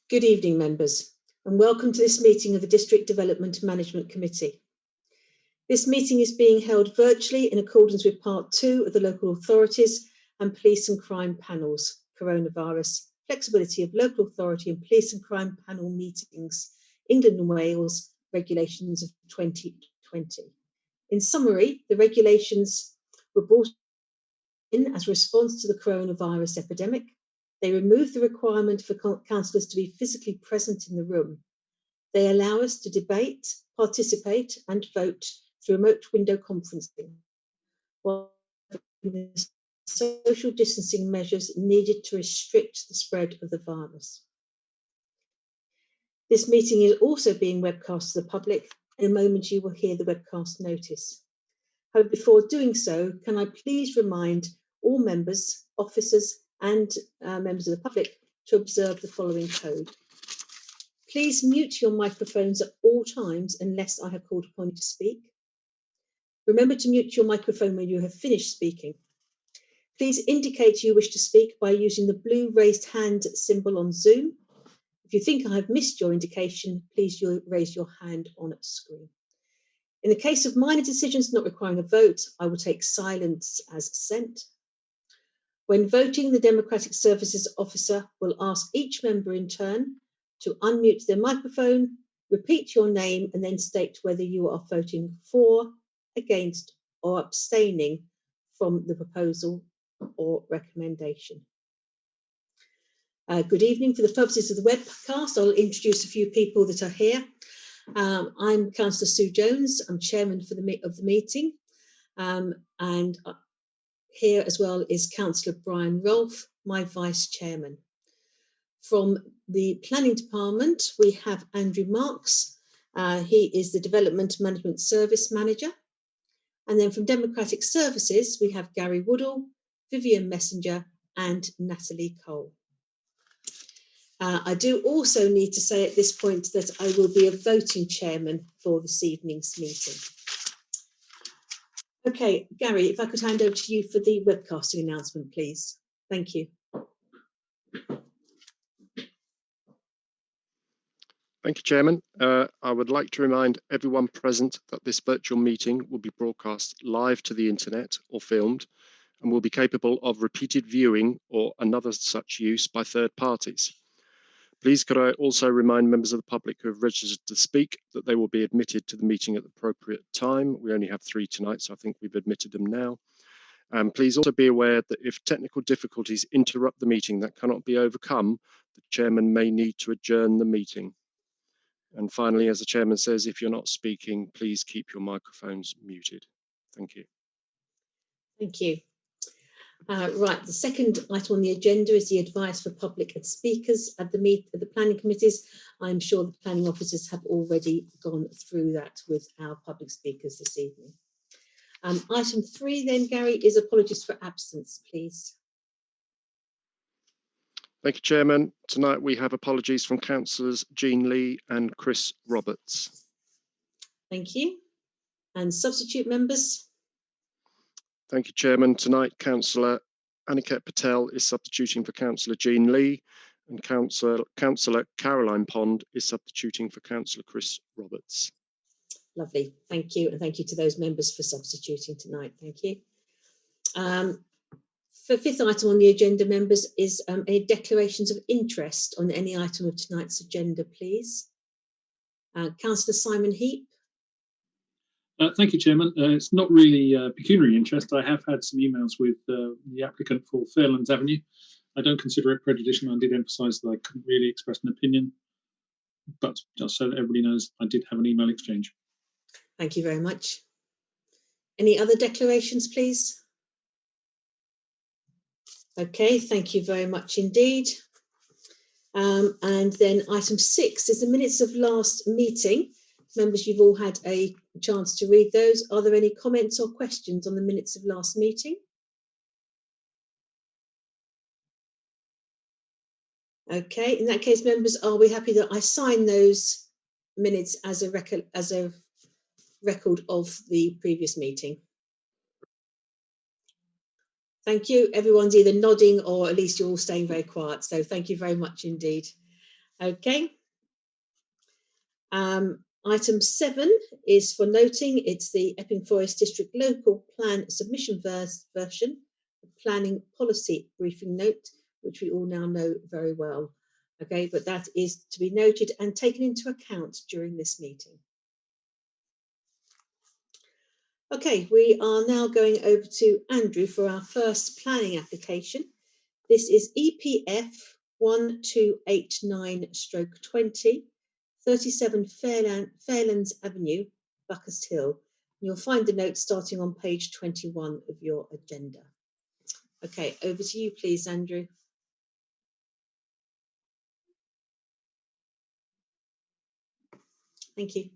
Good evening, members, and welcome to this meeting of the District Development Management Committee. This meeting is being held virtually in accordance with Part 2 of the Local Authorities and Police and Crime Panels, Coronavirus, Flexibility of Local Authority and Police and Crime Panel Meetings, England and Wales, Regulations of 2020. In summary, the regulations were brought in as a response to the coronavirus epidemic. They remove the requirement for councillors to be physically present in the room. They allow us to debate, participate and vote through remote window conferencing, while the social distancing measures needed to restrict the spread of the virus. This meeting is also being webcast to the public. In a moment you will hear the webcast notice. However, before doing so, can I please remind all members, officers and members of the public to observe the following code. Please mute your microphones at all times unless I have called upon you to speak. Remember to mute your microphone when you have finished speaking. Please indicate you wish to speak by using the blue raised hand symbol on Zoom. If you think I have missed your indication, please raise your hand on screen. In the case of minor decisions not requiring a vote, I will take silence as assent. When voting, the Democratic Services Officer will ask each member in turn to unmute their microphone, repeat your name and then state whether you are voting for, against or abstaining from the proposal or recommendation. Good evening. For the purposes of the webcast, I'll introduce a few people that are here. I'm Councillor Sue Jones. I'm chairman of the meeting, and here as well is Councillor Brian Rolfe, my vice chairman. From the planning department, we have Andrew Marks. He is the Development Management Service Manager. And then from Democratic Services, we have Gary Woodall, Vivian Messenger and Natalie Cole. I do also need to say at this point that I will be a voting chairman for this evening's meeting. Okay, Gary, if I could hand over to you for the webcasting announcement, please. Thank you. Thank you, Chairman. I would like to remind everyone present that this virtual meeting will be broadcast live to the internet or filmed and will be capable of repeated viewing or another such use by third parties. Please could I also remind members of the public who have registered to speak that they will be admitted to the meeting at the appropriate time. We only have 3 tonight, so I think we've admitted them now. Please also be aware that if technical difficulties interrupt the meeting that cannot be overcome, the chairman may need to adjourn the meeting. And finally, as the chairman says, if you're not speaking, please keep your microphones muted. Thank you. Thank you. Right, the second item on the agenda is the advice for public and speakers at the planning committees. I'm sure the planning officers have already gone through that with our public speakers this evening. Item 3 then, Gary, is apologies for absence, please. Thank you, Chairman. Tonight we have apologies from Councillors Jean Lee and Chris Roberts. Thank you. And substitute members? Thank you, Chairman. Tonight, Councillor Aniket Patel is substituting for Councillor Jean Lee, and Councillor Caroline Pond is substituting for Councillor Chris Roberts. Lovely, thank you, and thank you to those members for substituting tonight. Thank you. For fifth item on the agenda, members, is any declarations of interest on any item of tonight's agenda, please. Councillor Simon Heap. Thank you, Chairman. It's not really pecuniary interest. I have had some emails with the applicant for Fairlands Avenue. I don't consider it prejudicial. I did emphasise that I couldn't really express an opinion, but just so that everybody knows, I did have an email exchange. Thank you very much. Any other declarations, please? Okay, thank you very much indeed. And then item 6 is the minutes of last meeting. Members, you've all had a chance to read those. Are there any comments or questions on the minutes of last meeting? Okay, in that case, members, are we happy that I sign those minutes as a record of the previous meeting? Thank you. Everyone's either nodding or at least you're all staying very quiet. So thank you very much indeed. Okay. Item 7 is for noting. It's the Epping Forest District Local Plan Submission version, the Planning Policy Briefing Note, which we all now know very well. Okay, but that is to be noted and taken into account during this meeting. Okay, we are now going over to Andrew for our first planning application. This is EPF 1289/20, 37 Fairlands Avenue, Buckhurst Hill. You'll find the note starting on page 21 of your agenda. Okay, over to you, please, Andrew. Thank you.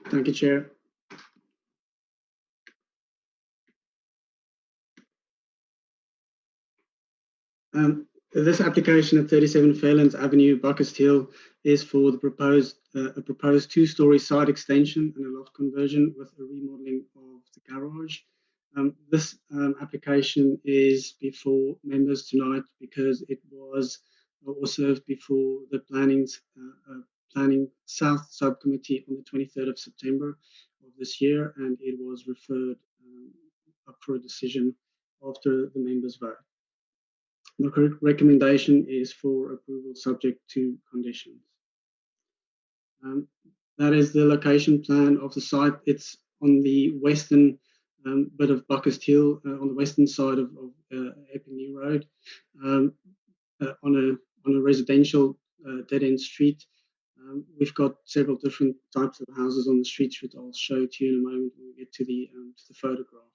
Thank you, Chair. This application at 37 Fairlands Avenue, Buckhurst Hill, is for the proposed a proposed two-story side extension and a loft conversion with a remodeling of the garage. This application is before members tonight because it was or served before the Planning South Subcommittee on the 23rd of September of this year, and it was referred up for a decision after the members' vote. The recommendation is for approval subject to conditions. That is the location plan of the site. It's on the western bit of Buckhurst Hill, on the western side of Epping New Road, on a residential dead-end street. We've got several different types of houses on the street, which I'll show to you in a moment when we get to the photograph.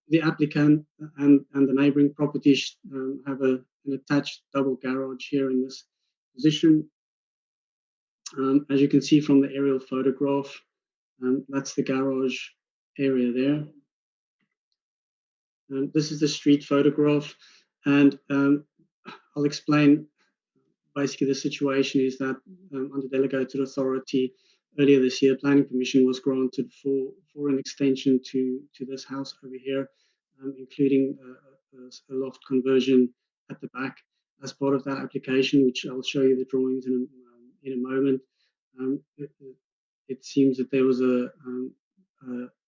The applicant and the neighbouring properties have an attached double garage here in this position. As you can see from the aerial photograph, that's the garage area there. This is the street photograph, and I'll explain. Basically, the situation is that under delegated authority, earlier this year, planning permission was granted for an extension to this house over here, including a loft conversion at the back. As part of that application, which I'll show you the drawings in a moment, it seems that there was an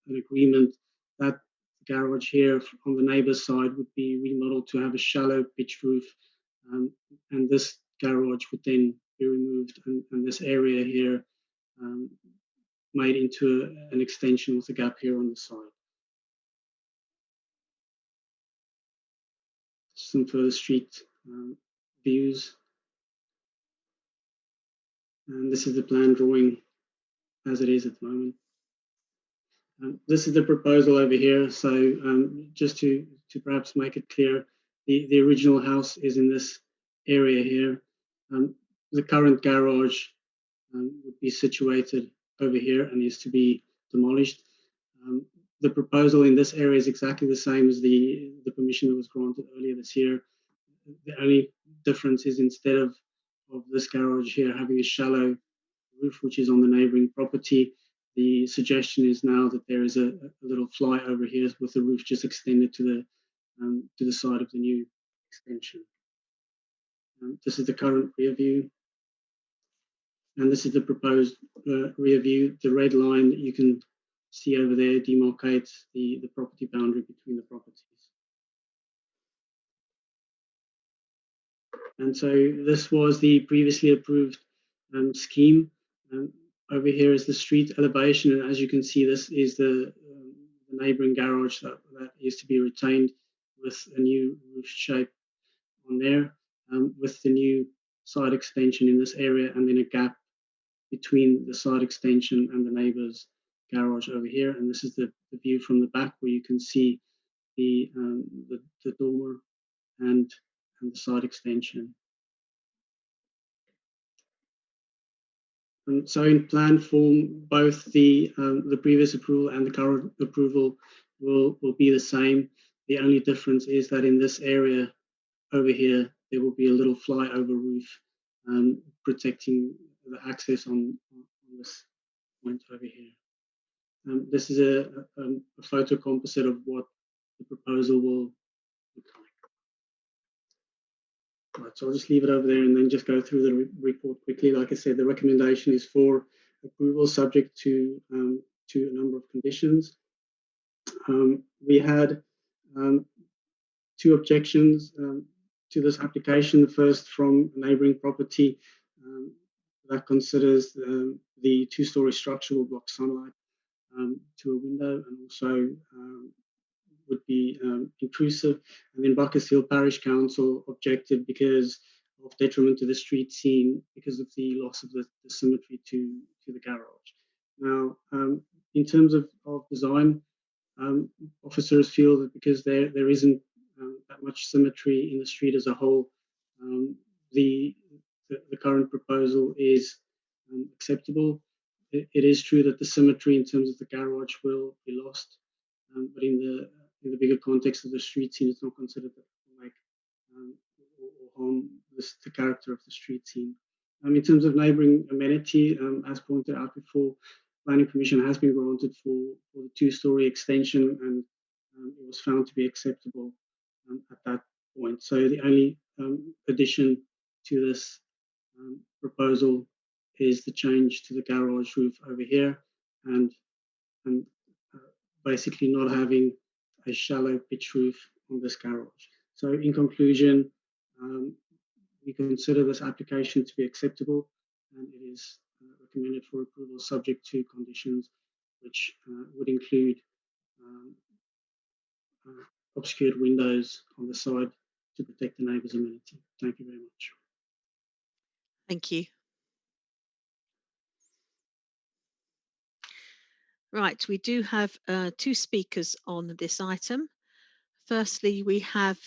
agreement that the garage here on the neighbour's side would be remodeled to have a shallow pitch roof, and this garage would then be removed, and this area here made into an extension with a gap here on the side. Some further street views, and this is the plan drawing as it is at the moment. This is the proposal over here. So just to perhaps make it clear, the original house is in this area here. The current garage would be situated over here and is to be demolished. The proposal in this area is exactly the same as the permission that was granted earlier this year. The only difference is instead of this garage here having a shallow roof, which is on the neighbouring property, the suggestion is now that there is a little fly over here with the roof just extended to the side of the new extension. This is the current rear view, and this is the proposed rear view. The red line that you can see over there demarcates the property boundary between the properties. And so this was the previously approved scheme. Over here is the street elevation, and as you can see, this is the neighbouring garage that is to be retained with a new roof shape on there, with the new side extension in this area, and then a gap between the side extension and the neighbour's garage over here. And this is the view from the back, where you can see the dormer and the side extension. And so in plan form, both the previous approval and the current approval will be the same. The only difference is that in this area over here, there will be a little flyover roof protecting the access on this point over here. This is a photo composite of what the proposal will look like. Right, so I'll just leave it over there and then just go through the report quickly. Like I said, the recommendation is for approval subject to a number of conditions. We had 2 objections to this application. The first from a neighbouring property that considers the 2-storey structure will block sunlight to a window and also would be intrusive. And then Buckers Hill Parish Council objected because of detriment to the street scene because of the loss of the symmetry to the garage. Now, in terms of design, officers feel that because there isn't that much symmetry in the street as a whole, the current proposal is acceptable. It is true that the symmetry in terms of the garage will be lost, but in the bigger context of the street scene, it's not considered that it will make or harm the character of the street scene. In terms of neighbouring amenity, as pointed out before, planning permission has been granted for the 2-storey extension, and it was found to be acceptable at that point. So the only addition to this proposal is the change to the garage roof over here, and basically not having a shallow pitch roof on this garage. So in conclusion, we consider this application to be acceptable, and it is recommended for approval subject to conditions which would include obscured windows on the side to protect the neighbour's amenity. Thank you very much. Thank you. Right, we do have 2 speakers on this item. Firstly, we have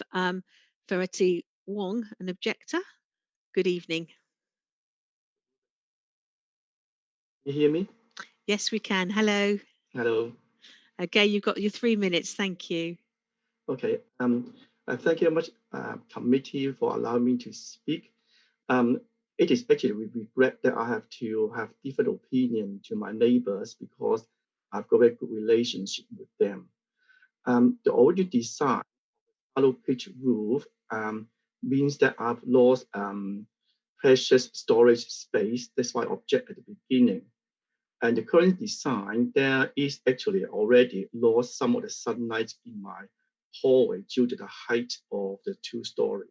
Verity Wong, an objector. Good evening. You hear me? Yes, we can. Hello. Hello. Okay, you've got your 3 minutes. Thank you. Okay. Thank you very much, committee, for allowing me to speak. It is actually with regret that I have to have different opinion to my neighbors because I've got a very good relationship with them. The original design, hollow pitch roof, means that I've lost precious storage space. That's why I object at the beginning. And the current design, there is actually already lost some of the sunlight in my hallway due to the height of the 2-storey.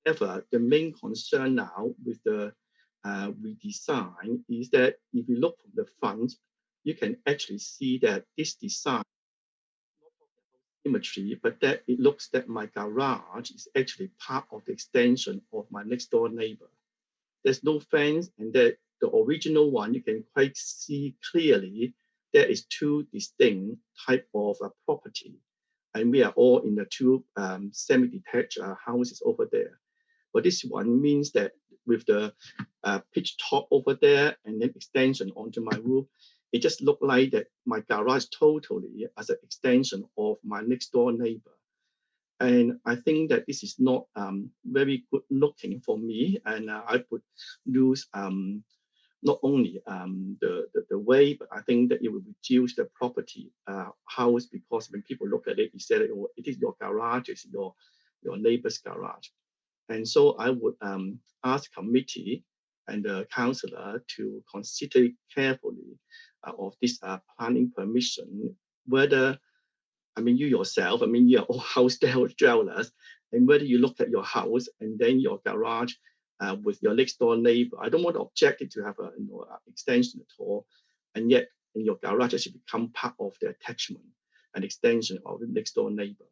However, the main concern now with the redesign is that if you look from the front, you can actually see that this design, not symmetry, but that it looks that my garage is actually part of the extension of my next door neighbor. There's no fence, and that the original one, you can quite see clearly there is 2 distinct type of property, and we are all in the 2 semi-detached houses over there. But this one means that with the pitch top over there and then extension onto my roof, it just looked like that my garage totally as an extension of my next door neighbor. And I think that this is not very good looking for me, and I would lose not only the way, but I think that it will reduce the property house, because when people look at it, you say, oh, it is your garage, it's your neighbor's garage. And so I would ask committee and the councillor to consider carefully of this planning permission, whether, you yourself, you are all house dwellers, and whether you look at your house and then your garage with your next door neighbor. I don't want to object it to have a extension at all, and yet in your garage should become part of the attachment and extension of the next door neighbor.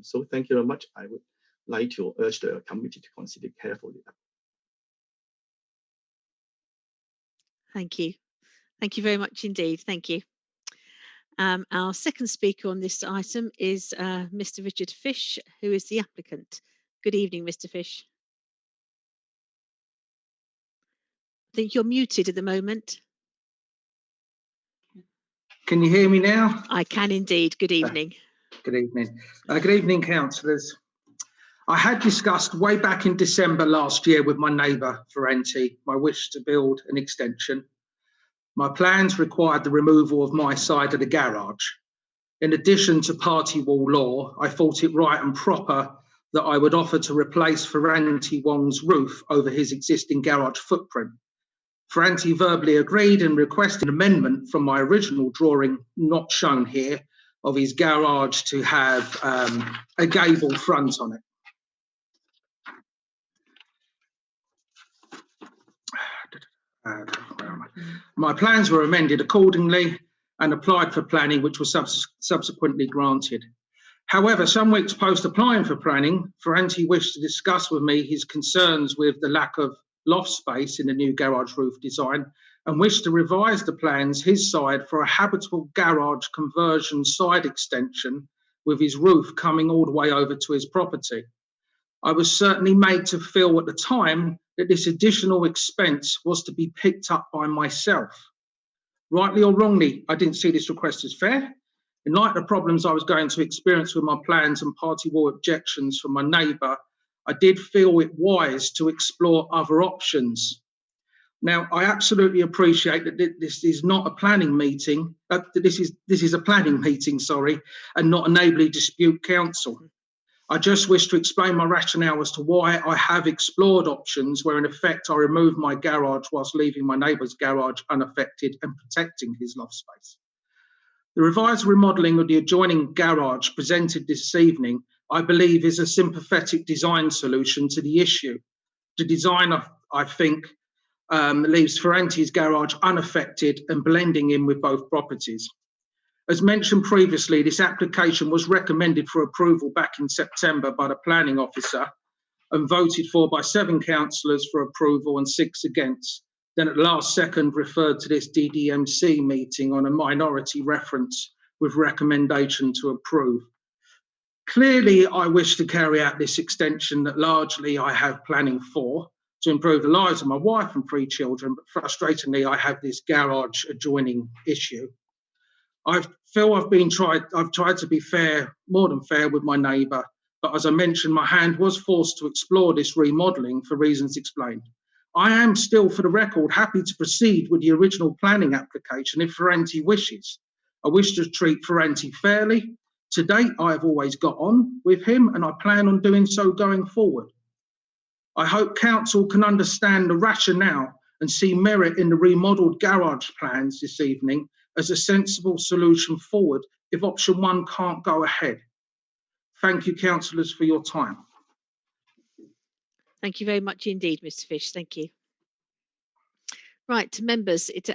So thank you very much. I would like to urge the committee to consider carefully. Thank you. Thank you very much indeed. Thank you. Our second speaker on this item is Mr. Richard Fish, who is the applicant. Good evening, Mr. Fish. I think you're muted at the moment. Can you hear me now? I can indeed. Good evening. Good evening. Good evening, councillors. I had discussed way back in December last year with my neighbour, Verity, my wish to build an extension. My plans required the removal of my side of the garage. In addition to party wall law, I thought it right and proper that I would offer to replace Ferranti Wong's roof over his existing garage footprint. Ferranti verbally agreed and requested an amendment from my original drawing, not shown here, of his garage to have a gable front on it. My plans were amended accordingly and applied for planning, which was subsequently granted. However, some weeks post applying for planning, Ferranti wished to discuss with me his concerns with the lack of loft space in the new garage roof design and wished to revise the plans his side for a habitable garage conversion side extension with his roof coming all the way over to his property. I was certainly made to feel at the time that this additional expense was to be picked up by myself. Rightly or wrongly, I didn't see this request as fair. In light of the problems I was going to experience with my plans and party wall objections from my neighbour, I did feel it wise to explore other options. Now, I absolutely appreciate that this is not a planning meeting, this is a planning meeting, and not a neighbourly dispute council. I just wish to explain my rationale as to why I have explored options where in effect I removed my garage whilst leaving my neighbour's garage unaffected and protecting his loft space. The revised remodelling of the adjoining garage presented this evening, I believe, is a sympathetic design solution to the issue. The design, I think, leaves Ferranti's garage unaffected and blending in with both properties. As mentioned previously, this application was recommended for approval back in September by the planning officer and voted for by 7 councillors for approval and 6 against. Then at the last second referred to this DDMC meeting on a minority reference with recommendation to approve. Clearly, I wish to carry out this extension that largely I have planning for to improve the lives of my wife and 3 children, but frustratingly, I have this garage adjoining issue. I've tried to be fair, more than fair with my neighbour, but as I mentioned, my hand was forced to explore this remodelling for reasons explained. I am still, for the record, happy to proceed with the original planning application if Ferranti wishes. I wish to treat Ferranti fairly. To date, I have always got on with him and I plan on doing so going forward. I hope council can understand the rationale and see merit in the remodelled garage plans this evening as a sensible solution forward if option 1 can't go ahead. Thank you, councillors, for your time. Thank you very much indeed, Mr. Fish. Thank you. Right, members, it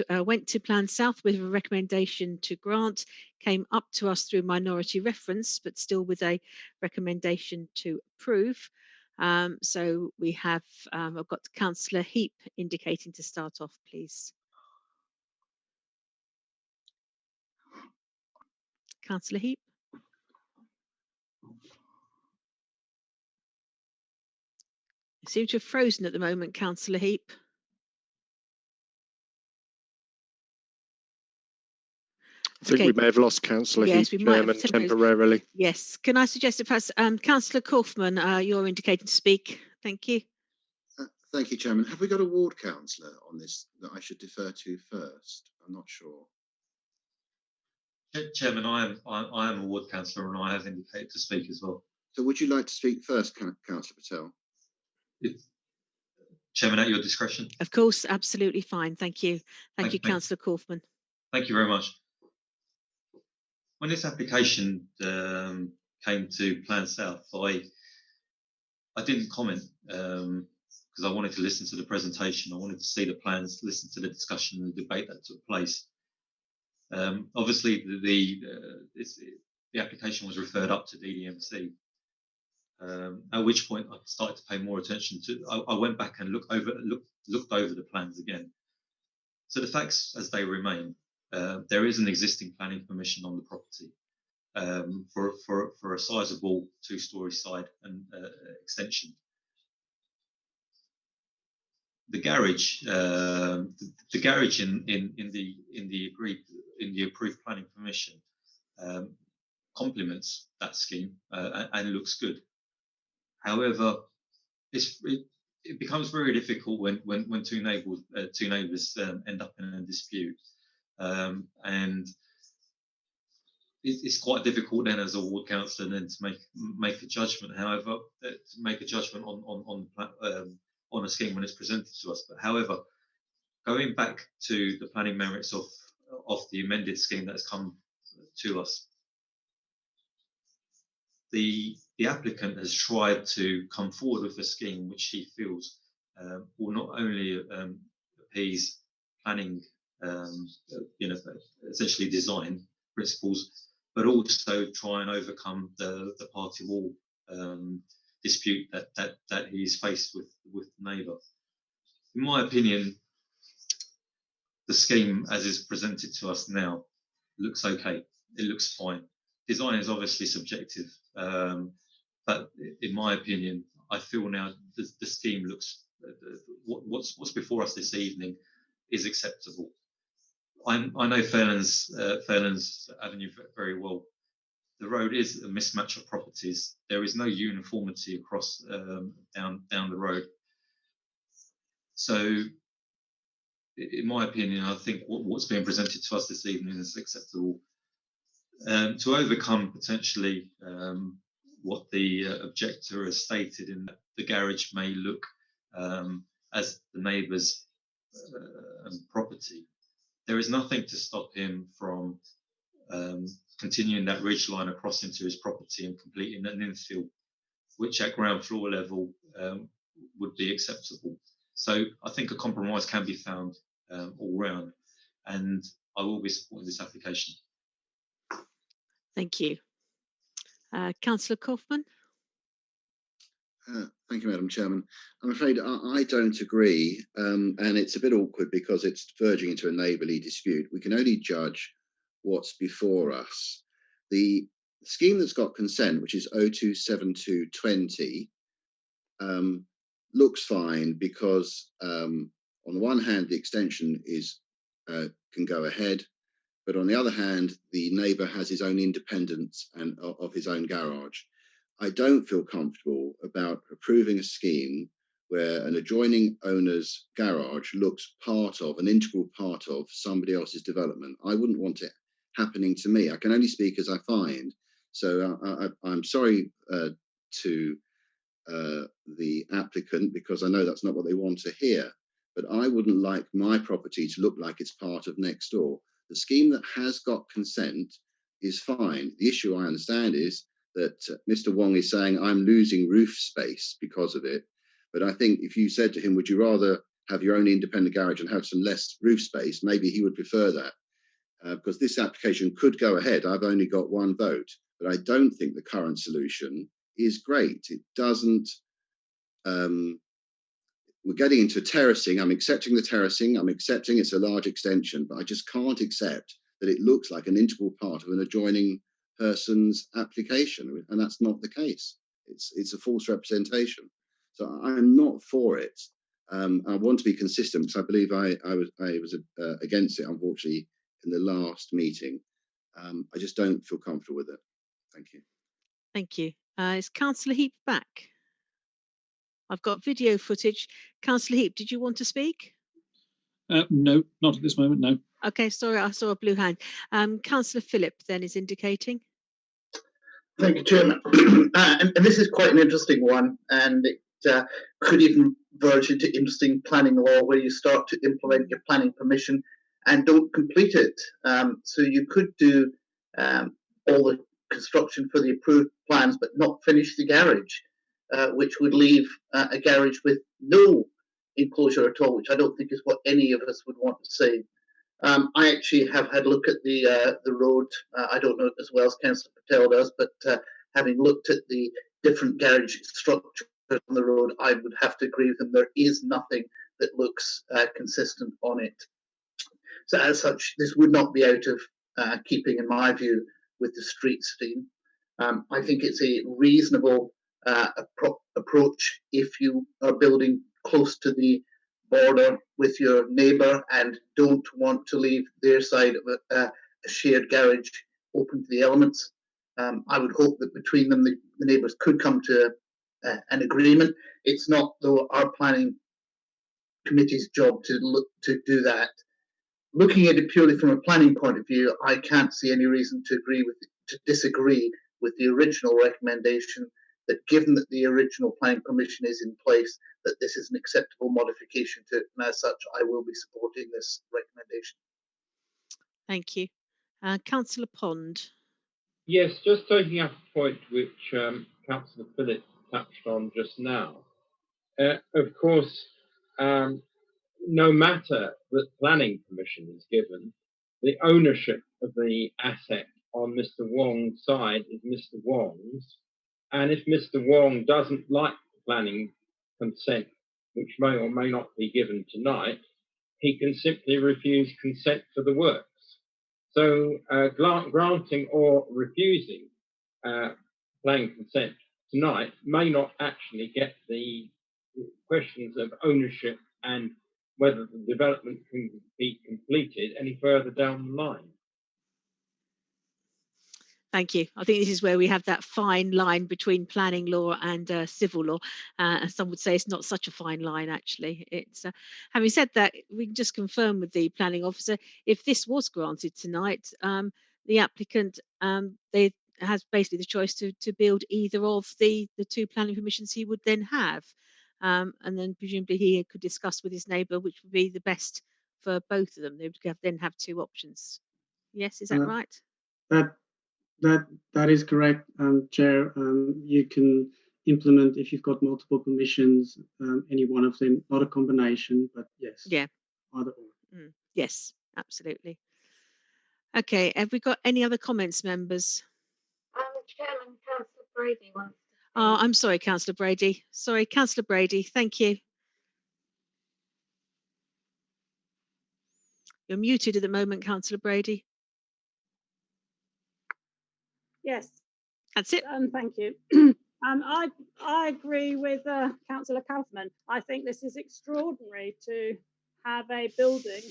went to Plan South with a recommendation to grant, came up to us through minority reference, but still with a recommendation to approve. So we have, I've got Councillor Heap indicating to start off, please. Councillor Heap. You seem to have frozen at the moment, Councillor Heap. I think we may have lost Councillor Heap, Chairman, temporarily. Yes. Can I suggest that perhaps Councillor Kaufman, you're indicating to speak? Thank you. Thank you, Chairman. Have we got a ward councillor on this that I should defer to first? I'm not sure. Chairman, I am a ward councillor and I have indicated to speak as well. So would you like to speak first, Councillor Patel? Chairman, at your discretion. Of course, absolutely fine. Thank you. Thank you, Councillor Kaufman. Thank you very much. When this application came to Plan South, I didn't comment because I wanted to listen to the presentation. I wanted to see the plans, listen to the discussion and the debate that took place. Obviously, the application was referred up to DDMC, at which point I started to pay more attention to. I went back and looked over the plans again. So the facts as they remain. There is an existing planning permission on the property for a sizable 2-storey side and extension. The garage in the approved planning permission complements that scheme and looks good. However, it becomes very difficult when two neighbours end up in a dispute, and it's quite difficult then as a ward councillor then to make a judgment. However, to make a judgment on a scheme when it's presented to us. But however, going back to the planning merits of the amended scheme that's come to us, the applicant has tried to come forward with a scheme which he feels will not only appease planning, essentially design principles, but also try and overcome the party wall dispute that he's faced with the neighbour. In my opinion, the scheme as is presented to us now looks okay. It looks fine. Design is obviously subjective, but in my opinion, I feel now the scheme looks, what's before us this evening is acceptable. I know Fairlands Avenue very well. The road is a mismatch of properties. There is no uniformity across down the road. So, in my opinion, I think what's being presented to us this evening is acceptable. To overcome potentially what the objector has stated in that the garage may look as the neighbour's property, there is nothing to stop him from continuing that ridge line across into his property and completing an infill, which at ground floor level would be acceptable. So I think a compromise can be found all round, and I will be supporting this application. Thank you. Councillor Kaufman. Thank you, Madam Chairman. I'm afraid I don't agree, and it's a bit awkward because it's verging into a neighbourly dispute. We can only judge what's before us. The scheme that's got consent, which is 027220, looks fine because on the one hand, the extension is can go ahead, but on the other hand, the neighbour has his own independence and of his own garage. I don't feel comfortable about approving a scheme where an adjoining owner's garage looks an integral part of somebody else's development. I wouldn't want it happening to me. I can only speak as I find. So I'm sorry to the applicant, because I know that's not what they want to hear, but I wouldn't like my property to look like it's part of next door. The scheme that has got consent is fine. The issue I understand is that Mr. Wong is saying I'm losing roof space because of it. But I think if you said to him, would you rather have your own independent garage and have some less roof space, maybe he would prefer that. Because this application could go ahead. I've only got one vote, but I don't think the current solution is great. It doesn't, we're getting into terracing. I'm accepting the terracing. I'm accepting it's a large extension, but I just can't accept that it looks like an integral part of an adjoining person's application, and that's not the case. It's a false representation. So I'm not for it. I want to be consistent because I believe I was against it, unfortunately, in the last meeting. I just don't feel comfortable with it. Thank you. Thank you. Is Councillor Heap back? I've got video footage. Councillor Heap, did you want to speak? No, not at this moment, no. Okay, sorry, I saw a blue hand. Councillor Phillip then is indicating. Thank you, Chairman. And this is quite an interesting one, and it could even verge into interesting planning law where you start to implement your planning permission and don't complete it. So you could do all the construction for the approved plans but not finish the garage, which would leave a garage with no enclosure at all, which I don't think is what any of us would want to see. I actually have had a look at the road. I don't know as well as Councillor Patel does, but having looked at the different garage structures on the road, I would have to agree with them. There is nothing that looks consistent on it. So as such, this would not be out of keeping, in my view, with the street scheme. I think it's a reasonable approach if you are building close to the border with your neighbour and don't want to leave their side of a shared garage open to the elements. I would hope that between them the neighbours could come to an agreement. It's not our planning committee's job to do that. Looking at it purely from a planning point of view, I can't see any reason to disagree with the original recommendation, that given that the original planning permission is in place, that this is an acceptable modification to it, and as such, I will be supporting this recommendation. Thank you. Councillor Pond. Yes, just taking up a point which Councillor Phillips touched on just now. Of course, no matter that planning permission is given, the ownership of the asset on Mr. Wong's side is Mr. Wong's. And if Mr. Wong doesn't like the planning consent, which may or may not be given tonight, he can simply refuse consent for the works. So granting or refusing planning consent tonight may not actually get the questions of ownership and whether the development can be completed any further down the line. Thank you. I think this is where we have that fine line between planning law and civil law. Some would say it's not such a fine line, actually. It's having said that, we can just confirm with the planning officer, if this was granted tonight, the applicant has basically the choice to build either of the two planning permissions he would then have. And then presumably he could discuss with his neighbour which would be the best for both of them. They would then have two options. Yes, is that right? That is correct, Chair. You can implement, if you've got multiple permissions, any one of them, not a combination, but yes. Yeah. Either or. Yes, absolutely. Okay, have we got any other comments, members? Chairman, Councillor Brady wants to. Oh, I'm sorry, Councillor Brady. Sorry, Councillor Brady. Thank you. You're muted at the moment, Councillor Brady. Yes. That's it. Thank you. I agree with Councillor Kaufman. I think this is extraordinary to have a building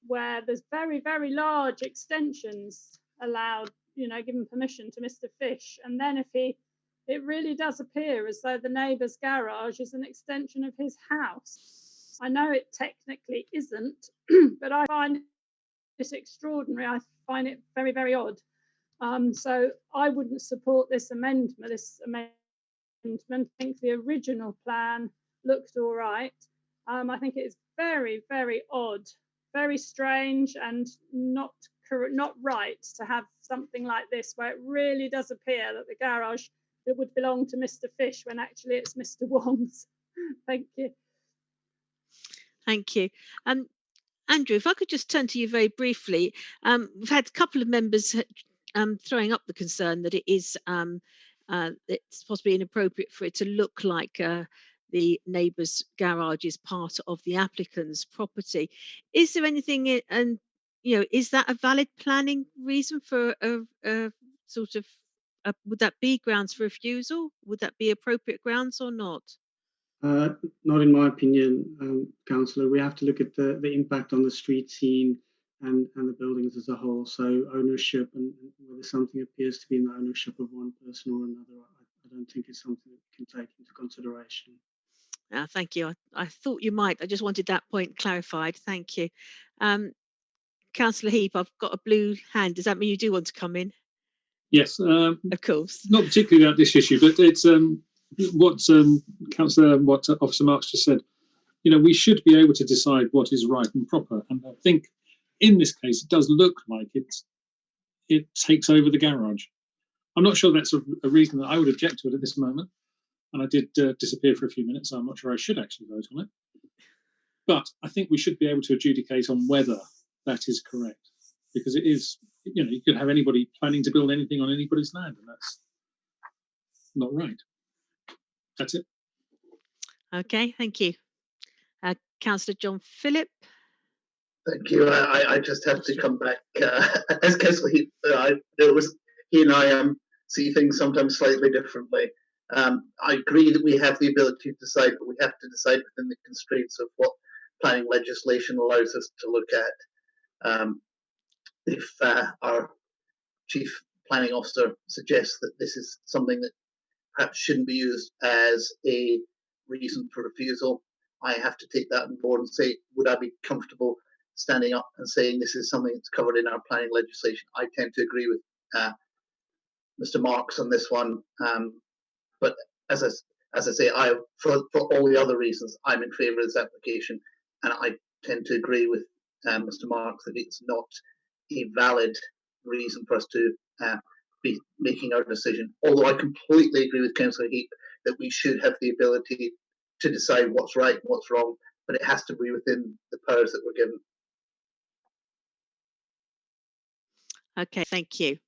where there's very, very large extensions allowed, given permission to Mr. Fish. And then it really does appear as though the neighbour's garage is an extension of his house. I know it technically isn't, but I find this extraordinary. I find it very, very odd. So I wouldn't support this amendment. I think the original plan looked all right. I think it is very, very odd, very strange, and not right to have something like this where it really does appear that the garage it would belong to Mr. Fish when actually it's Mr. Wong's. Thank you. Thank you. Andrew, if I could just turn to you very briefly. We've had a couple of members throwing up the concern that it is it's possibly inappropriate for it to look like the neighbour's garage is part of the applicant's property. Is there anything, and is that a valid planning reason for a sort of? Would that be grounds for refusal? Would that be appropriate grounds or not? Not in my opinion, Councillor. We have to look at the impact on the street scene and the buildings as a whole. So ownership and whether something appears to be in the ownership of one person or another, I don't think it's something that we can take into consideration. Thank you. I thought you might. I just wanted that point clarified. Thank you. Councillor Heap, I've got a blue hand. Does that mean you do want to come in? Yes. Of course. Not particularly about this issue, but it's what Officer Marks just said. We should be able to decide what is right and proper, and I think in this case it does look like it takes over the garage. I'm not sure that's a reason that I would object to it at this moment, and I did disappear for a few minutes, so I'm not sure I should actually vote on it. But I think we should be able to adjudicate on whether that is correct, because it is. You could have anybody planning to build anything on anybody's land, and that's not right. That's it. Okay, thank you. Councillor John Phillip. Thank you. I just have to come back. As Councillor he and I see things sometimes slightly differently. I agree that we have the ability to decide, but we have to decide within the constraints of what planning legislation allows us to look at. If our Chief Planning Officer suggests that this is something that perhaps shouldn't be used as a reason for refusal. I have to take that on board and say, would I be comfortable standing up and saying this is something that's covered in our planning legislation? I tend to agree with Mr. Marks on this one, but as I say, for all the other reasons, I'm in favour of this application, and I tend to agree with Mr. Marks that it's not a valid reason for us to be making our decision. Although I completely agree with Councillor Heap that we should have the ability to decide what's right and what's wrong, but it has to be within the powers that we're given. Okay, thank you.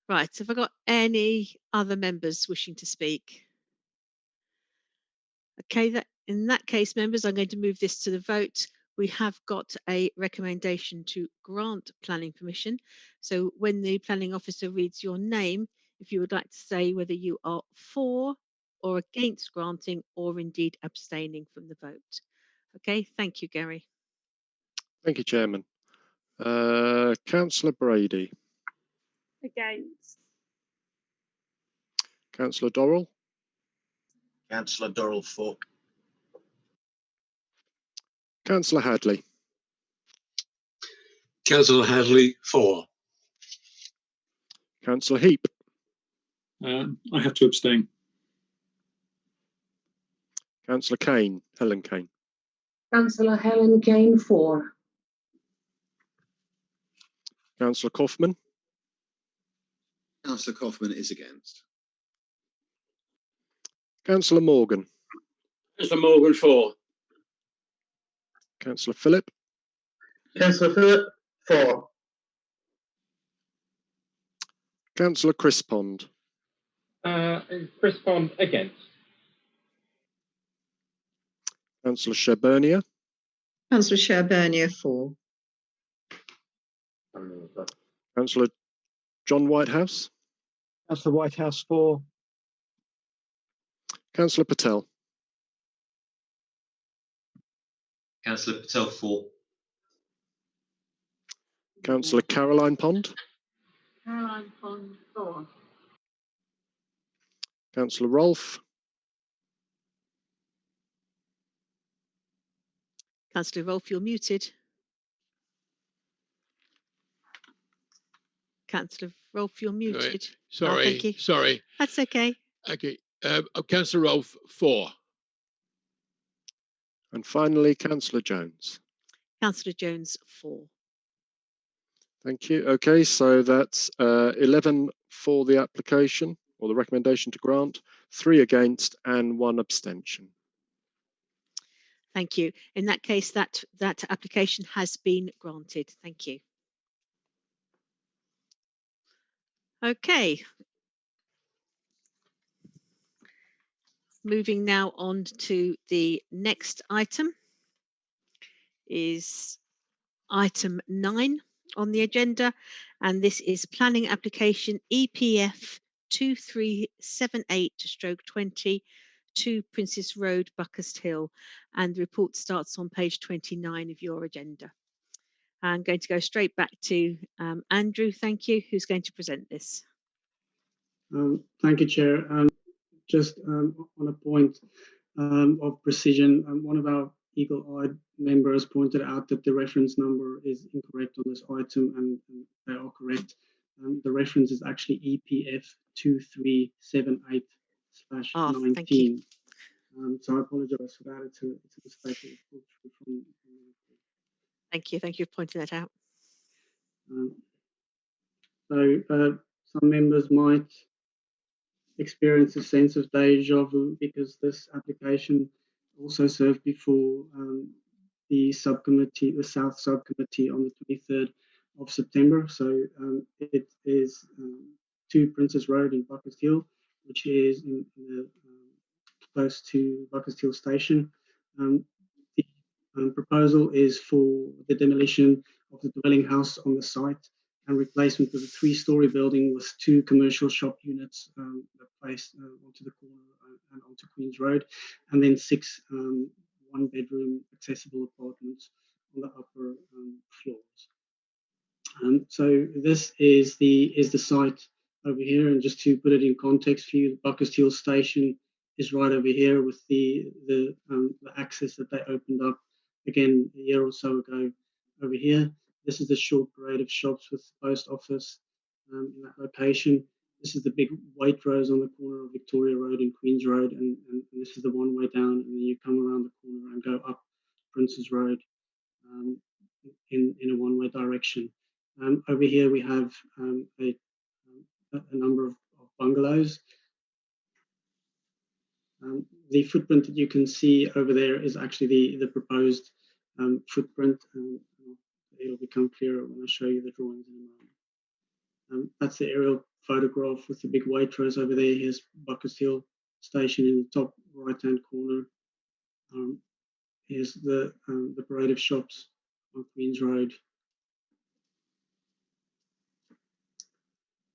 Right, have I got any other members wishing to speak? Okay, in that case, members, I'm going to move this to the vote. We have got a recommendation to grant planning permission. So when the planning officer reads your name, if you would like to say whether you are for or against granting or indeed abstaining from the vote. Okay, thank you, Gary. Thank you, Chairman. Councillor Brady. Against. Councillor Dorrell. Councillor Dorrell for. Councillor Hadley. Councillor Hadley for. Councillor Heap. I have to abstain. Councillor Kane, Helen Kane. Councillor Helen Kane for. Councillor Kaufman. Councillor Kaufman is against. Councillor Morgan. Councillor Morgan for. Councillor Phillip. Councillor Phillip for. Councillor Crispond. Crispond against. Councillor Sherburnia. Councillor Sherburnia for. Councillor John Whitehouse. Councillor Whitehouse for. Councillor Patel. Councillor Patel for. Councillor Caroline Pond. Caroline Pond for. Councillor Rolfe. Councillor Rolfe, you're muted. Councillor Rolfe, you're muted. Sorry, thank you. sorry. That's okay. Okay, Councillor Rolfe for. And finally, Councillor Jones. Councillor Jones for. Thank you. Okay, so that's 11 for the application or the recommendation to grant, 3 against and 1 abstention. Thank you. In that case, that application has been granted. Thank you. Okay. Moving now on to the next item is item 9 on the agenda, and this is planning application EPF 2378/20 to Princess Road, Buckhurst Hill, and the report starts on page 29 of your agenda. I'm going to go straight back to Andrew, thank you, who's going to present this. Thank you, Chair. Just on a point of precision, one of our eagle-eyed members pointed out that the reference number is incorrect on this item, and they are correct. The reference is actually EPF 2378/19. So I apologise for that. It's a mistake. Thank you for pointing that out. So some members might experience a sense of deja vu because this application also served before the subcommittee, the South Subcommittee, on the 23rd of September. So it is 2 Princess Road in Buckhurst Hill, which is in the, close to Buckhurst Hill Station. The proposal is for the demolition of the dwelling house on the site and replacement of a 3-story building with 2 commercial shop units placed onto the corner and onto Queen's Road, and then 6 1-bedroom accessible apartments on the upper floors. So this is the site over here. And just to put it in context for you, Buckers Hill Station is right over here with the access that they opened up again a year or so ago over here. This is the short parade of shops with the post office in that location. This is the big Waitrose on the corner of Victoria Road and Queens Road, and this is the one way down, and then you come around the corner and go up Princes Road in a one-way direction. Over here we have a number of bungalows. The footprint that you can see over there is actually the proposed footprint. It'll become clearer when I show you the drawings in a moment. That's the aerial photograph with the big Waitrose over there. Here's Buckers Hill Station in the top right-hand corner. Here's the parade of shops on Queens Road.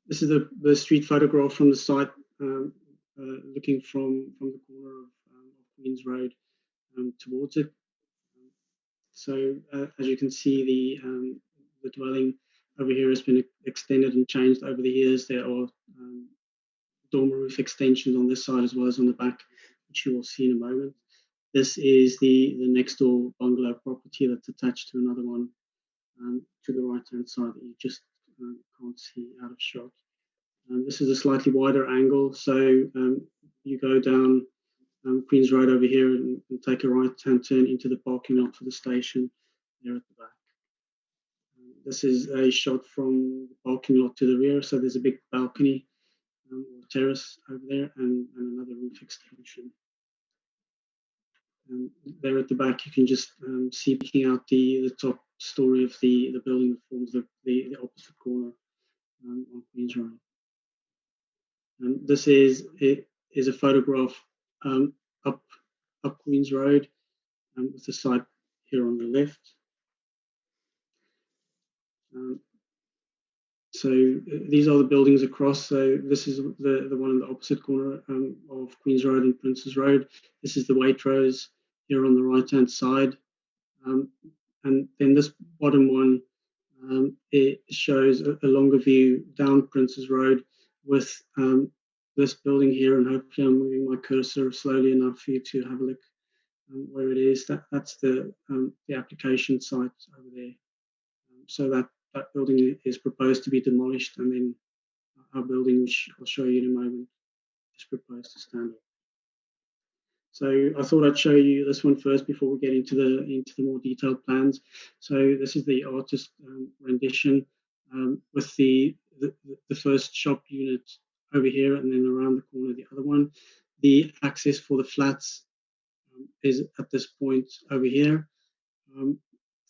This is the street photograph from the site, looking from the corner of Queens Road towards it. So as you can see, the dwelling over here has been extended and changed over the years. There are dormer roof extensions on this side as well as on the back, which you will see in a moment. This is the next door bungalow property that's attached to another one to the right-hand side that you just can't see out of shot. This is a slightly wider angle, so you go down Queens Road over here and take a right-hand turn into the parking lot for the station there at the back. This is a shot from the parking lot to the rear, so there's a big balcony or terrace over there and another roof extension. There at the back you can just see peeking out the top story of the building that forms the opposite corner on Queens Road. And this is a photograph up Queens Road with the site here on the left. So these are the buildings across. So this is the one in the opposite corner of Queens Road and Princes Road. This is the Waitrose here on the right-hand side. And then this bottom one, it shows a longer view down Princes Road with this building here, and hopefully I'm moving my cursor slowly enough for you to have a look where it is. That's the application site over there. So that building is proposed to be demolished, and then our building, which I'll show you in a moment, is proposed to stand up. So I thought I'd show you this one first before we get into the more detailed plans. So this is the artist rendition with the first shop unit over here, and then around the corner the other one. The access for the flats is at this point over here.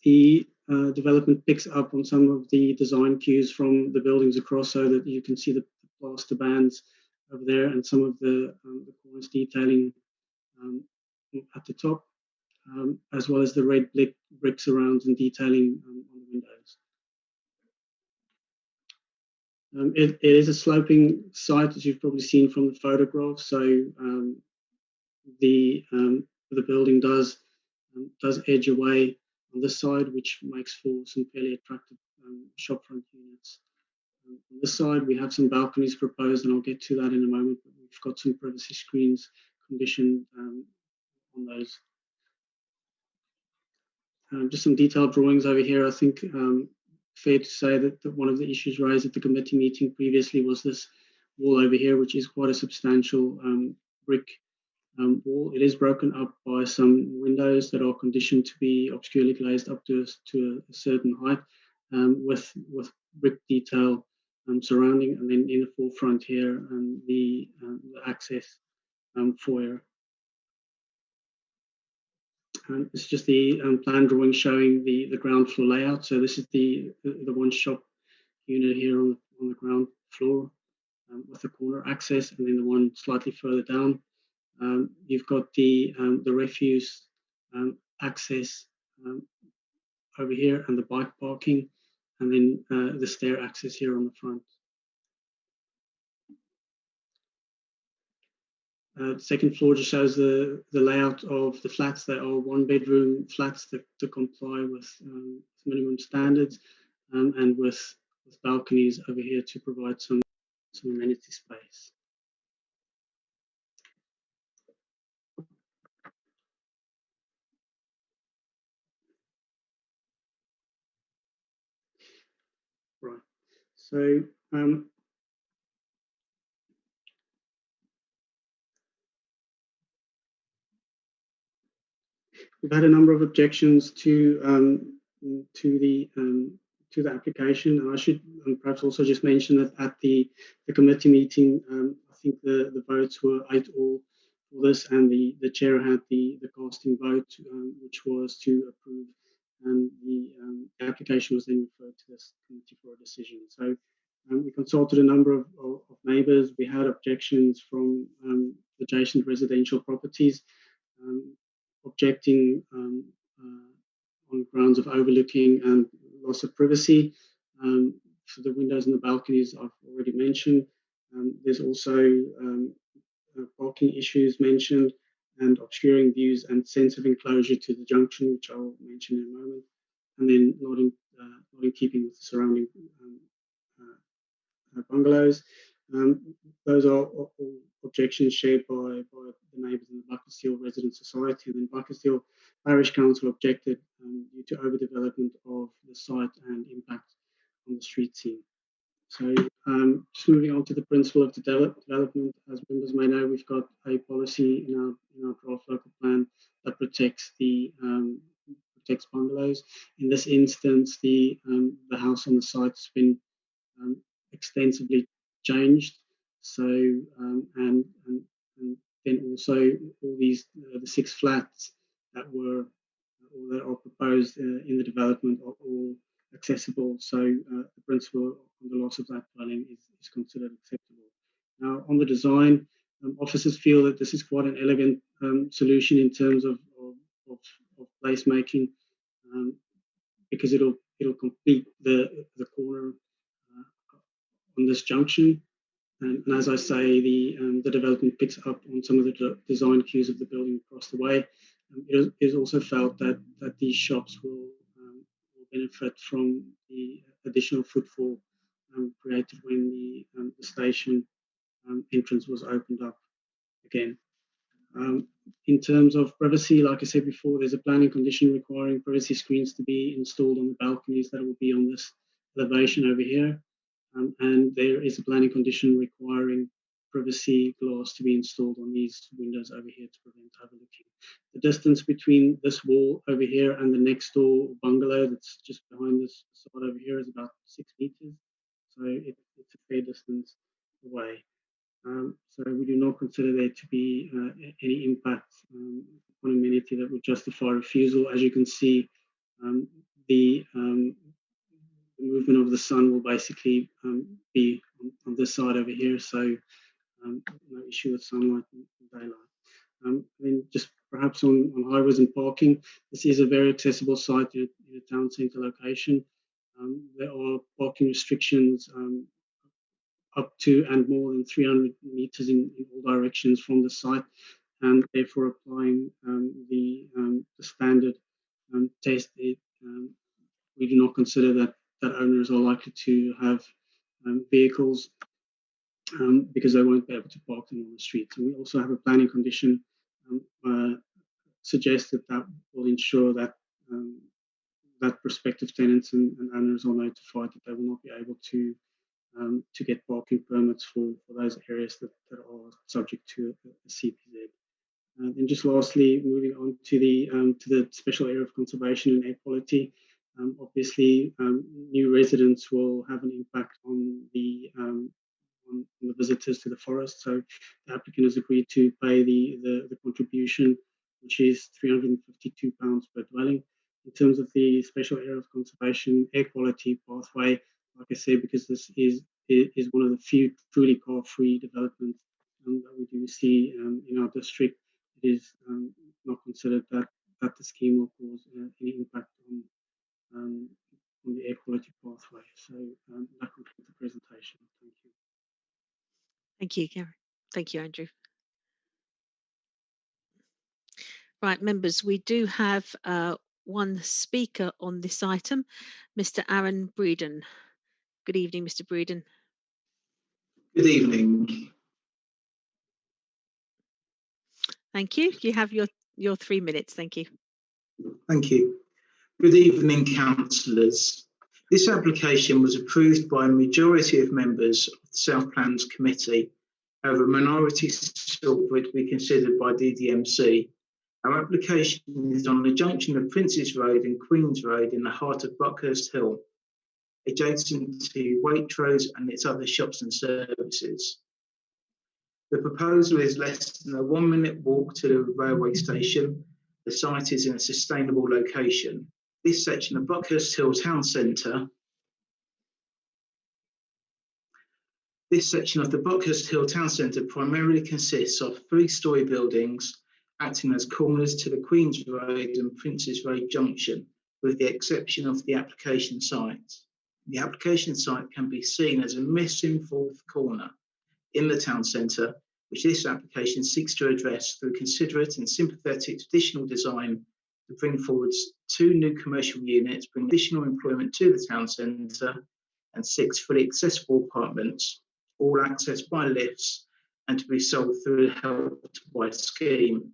The development picks up on some of the design cues from the buildings across, so that you can see the plaster bands over there and some of the cornice detailing at the top, as well as the red brick surrounds and detailing on the windows. It is a sloping site, as you've probably seen from the photograph. So the building does edge away on this side, which makes for some fairly attractive shopfront units. On this side, we have some balconies proposed, and I'll get to that in a moment. But we've got some privacy screens conditioned on those. Just some detailed drawings over here. I think fair to say that one of the issues raised at the committee meeting previously was this wall over here, which is quite a substantial brick wall. It is broken up by some windows that are conditioned to be obscurely glazed up to a certain height, with brick detail surrounding, and then in the forefront here, the access foyer. It's just the plan drawing showing the ground floor layout. So this is the one shop unit here on the ground floor with the corner access, and then the one slightly further down. You've got the refuse access over here, and the bike parking, and then the stair access here on the front. Second floor just shows the layout of the flats. They are one-bedroom flats that comply with minimum standards, and with balconies over here to provide some some amenity space. Right. So we've had a number of objections to the application, and I should perhaps also just mention that at the committee meeting, I think the votes were 8-all for this, and the chair had the casting vote, which was to approve, and the application was then referred to this committee for a decision. So we consulted a number of neighbours. We had objections from adjacent residential properties, objecting on grounds of overlooking and loss of privacy. For the windows and the balconies, I've already mentioned. There's also parking issues mentioned, and obscuring views and sense of enclosure to the junction, which I'll mention in a moment, and then not in keeping with the surrounding bungalows. Those are all objections shared by the neighbours in the Buckhurst Resident Society, and then Buckhurst Parish Council objected due to overdevelopment of the site and impact on the street scene. So just moving on to the principle of development, as members may know, we've got a policy in our draft local plan that protects bungalows. In this instance, the house on the site has been extensively changed. So and then also all these the 6 flats that are proposed in the development are all accessible. So the principle on the loss of that dwelling is considered acceptable. Now on the design, officers feel that this is quite an elegant solution in terms of placemaking, because it'll complete the corner on this junction, and as I say, the development picks up on some of the design cues of the building across the way. It is also felt that these shops will benefit from the additional footfall created when the station entrance was opened up again. In terms of privacy, like I said before, there's a planning condition requiring privacy screens to be installed on the balconies that will be on this elevation over here. And there is a planning condition requiring privacy glass to be installed on these windows over here to prevent overlooking. The distance between this wall over here and the next door bungalow that's just behind this side over here is about 6 meters. So it's a fair distance away. So we do not consider there to be any impact on amenity that would justify refusal. As you can see, the movement of the sun will basically be on this side over here, so no issue with sunlight and daylight. Then just perhaps on highways and parking, this is a very accessible site in a town centre location. There are parking restrictions up to and more than 300 metres in all directions from the site, and therefore applying the standard test, we do not consider that owners are likely to have vehicles because they won't be able to park them on the street. And we also have a planning condition suggested that will ensure that that prospective tenants and owners are notified that they will not be able to get parking permits for those areas that are subject to a CPZ. And just lastly, moving on to the special area of conservation and air quality. Obviously, new residents will have an impact on the visitors to the forest. So the applicant has agreed to pay the contribution, which is £352 per dwelling. In terms of the special area of conservation air quality pathway, like I said, because this is one of the few truly car-free developments that we do see in our district, it is not considered that the scheme will cause any impact on the air quality pathway. So that concludes the presentation. Thank you. Thank you, Karen. Thank you, Andrew. Right, members, we do have one speaker on this item, Mr. Aaron Breeden. Good evening, Mr. Breeden. Good evening. Thank you. You have your 3 minutes. Thank you. Thank you. Good evening, councillors. This application was approved by a majority of members of the South Plans Committee. However, a minority sought for it to be considered by DDMC. Our application is on the junction of Princes Road and Queens Road in the heart of Buckhurst Hill, adjacent to Waitrose and its other shops and services. The proposal is less than a 1-minute walk to the railway station. The site is in a sustainable location. This section of Buckhurst Hill Town Centre This section of the Buckhurst Hill Town Centre primarily consists of 3-storey buildings acting as corners to the Queens Road and Princes Road junction, with the exception of the application site. The application site can be seen as a missing fourth corner in the town centre, which this application seeks to address through considerate and sympathetic traditional design to bring forward 2 new commercial units, bring additional employment to the town centre, and 6 fully accessible apartments, all accessed by lifts and to be sold through a Help to Buy scheme.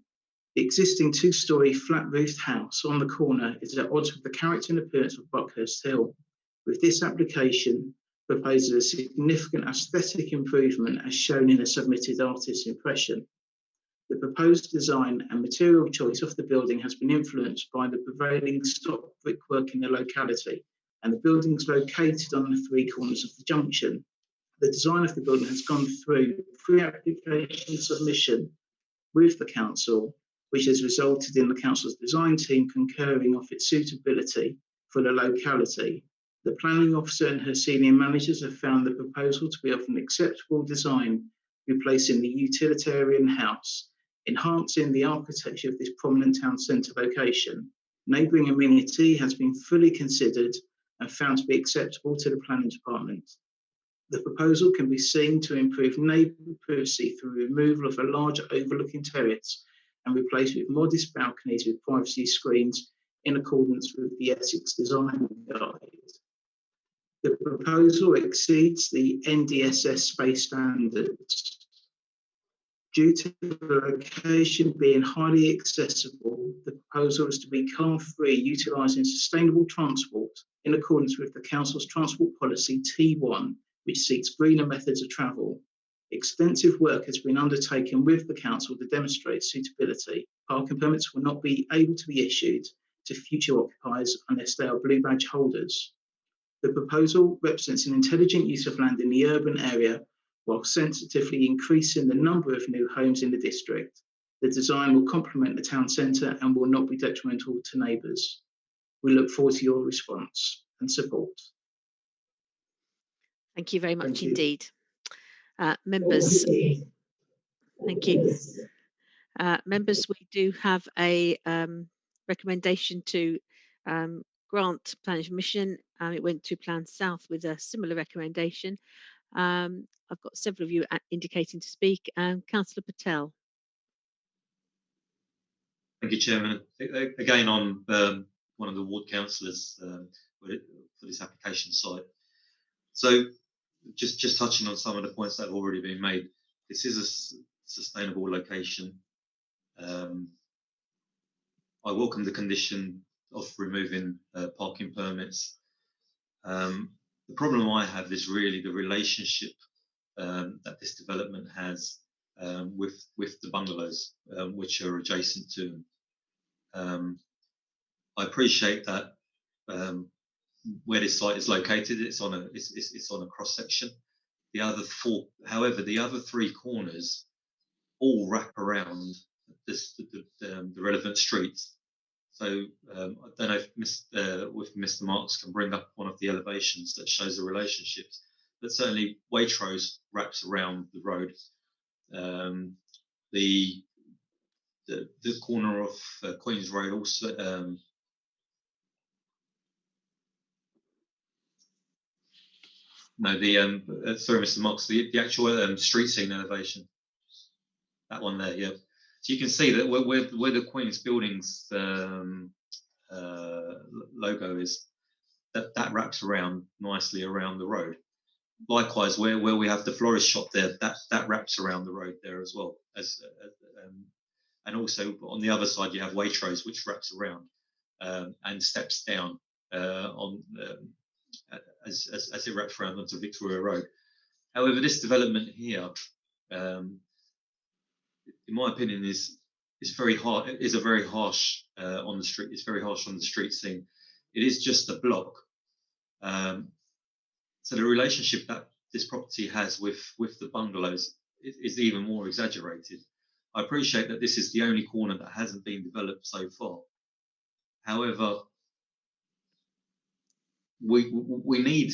The existing 2-storey flat-roofed house on the corner is at odds with the character and appearance of Buckhurst Hill. With this application, proposes a significant aesthetic improvement as shown in a submitted artist's impression. The proposed design and material choice of the building has been influenced by the prevailing stock brickwork in the locality, and the building is located on the 3 corners of the junction. The design of the building has gone through pre-application submission with the council, which has resulted in the council's design team concurring of its suitability for the locality. The planning officer and her senior managers have found the proposal to be of an acceptable design, replacing the utilitarian house, enhancing the architecture of this prominent town centre location. Neighbouring amenity has been fully considered and found to be acceptable to the planning department. The proposal can be seen to improve neighbourhood privacy through removal of a large overlooking terrace and replaced with modest balconies with privacy screens in accordance with the Essex Design Guide. The proposal exceeds the NDSS space standards. Due to the location being highly accessible, the proposal is to be car-free, utilising sustainable transport in accordance with the Council's Transport Policy T1, which seeks greener methods of travel. Extensive work has been undertaken with the Council to demonstrate suitability. Parking permits will not be able to be issued to future occupiers unless they are blue badge holders. The proposal represents an intelligent use of land in the urban area while sensitively increasing the number of new homes in the district. The design will complement the town centre and will not be detrimental to neighbours. We look forward to your response and support. Thank you very much indeed. Members, thank you. Members, we do have a recommendation to grant planning permission. It went to Plan South with a similar recommendation. I've got several of you indicating to speak. Councillor Patel. Thank you, Chairman. Again, I'm one of the ward councillors for this application site. So just touching on some of the points that have already been made, this is a sustainable location. I welcome the condition of removing parking permits. The problem I have is really the relationship that this development has with the bungalows which are adjacent to them. I appreciate that where this site is located, it's on a cross section. The other 3 corners all wrap around the relevant streets. So I don't know if Mr. Marks can bring up one of the elevations that shows the relationships, but certainly Waitrose wraps around the road. The corner of Queens Road also. Sorry, Mr. Marks, the actual street scene elevation, that one there, yeah. So you can see that where the Queen's Buildings logo is, that wraps around nicely around the road. likewise, where we have the florist shop there, that wraps around the road there as well. And also on the other side, you have Waitrose, which wraps around and steps down as it wraps around onto Victoria Road. However, this development here, in my opinion, is very hard. It is a very harsh on the street. It's very harsh on the street scene. It is just a block. So the relationship that this property has with the bungalows is even more exaggerated. I appreciate that this is the only corner that hasn't been developed so far. However, we need,